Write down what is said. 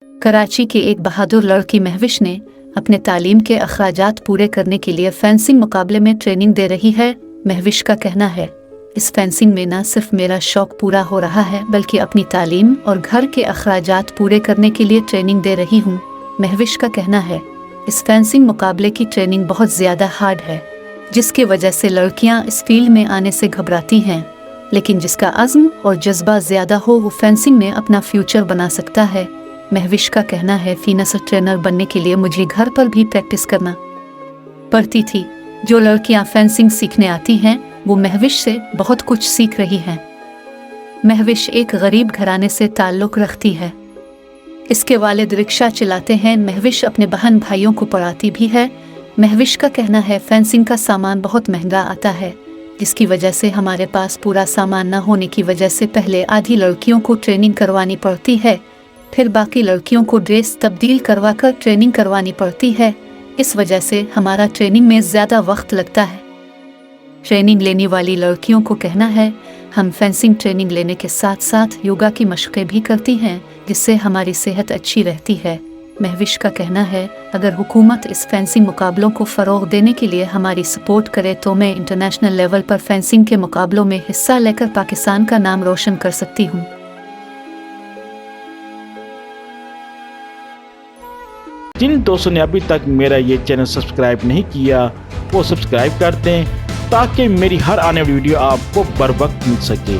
कराची की एक बहादुर लड़की महविश ने अपने तालीम के अखराजात पूरे करने के लिए फेंसिंग मुकाबले में ट्रेनिंग दे रही है। महविश का कहना है, इस फेंसिंग में न सिर्फ मेरा शौक पूरा हो रहा है बल्कि अपनी तालीम और घर के अखराजात पूरे करने के लिए ट्रेनिंग दे रही हूँ। महविश का कहना है, इस फेंसिंग मुकाबले की ट्रेनिंग बहुत ज़्यादा हार्ड है, जिसकी वजह से लड़कियाँ इस फील्ड में आने से घबराती हैं, लेकिन जिसका अज़्म और जज्बा ज़्यादा हो वो फेंसिंग में अपना फ्यूचर बना सकता है। महविश का कहना है, फिटनेस ट्रेनर बनने के लिए मुझे घर पर भी प्रैक्टिस करना पड़ती थी। जो लड़कियां फेंसिंग सीखने आती हैं वो महविश से बहुत कुछ सीख रही हैं। महविश एक गरीब घराने से ताल्लुक़ रखती है। इसके वालिद रिक्शा चलाते हैं। महविश अपने बहन भाइयों को पढ़ाती भी है। महविश का कहना है, फेंसिंग का सामान बहुत महंगा आता है, जिसकी वजह से हमारे पास पूरा सामान न होने की वजह से पहले आधी लड़कियों को ट्रेनिंग करवानी पड़ती है, फिर बाकी लड़कियों को ड्रेस तब्दील करवाकर ट्रेनिंग करवानी पड़ती है। इस वजह से हमारा ट्रेनिंग में ज़्यादा वक्त लगता है। ट्रेनिंग लेने वाली लड़कियों को कहना है, हम फेंसिंग ट्रेनिंग लेने के साथ साथ योगा की मशक़ें भी करती हैं, जिससे हमारी सेहत अच्छी रहती है। महविश का कहना है, अगर हुकूमत इस फेंसिंग मुकाबलों को फ़रोग़ देने के लिए हमारी सपोर्ट करे तो मैं इंटरनेशनल लेवल पर फेंसिंग के मुकाबलों में हिस्सा लेकर पाकिस्तान का नाम रोशन कर सकती हूँ। जिन दोस्तों ने अभी तक मेरा ये चैनल सब्सक्राइब नहीं किया वो सब्सक्राइब कर दें ताकि मेरी हर आने वाली वीडियो आपको बर वक्त मिल सके।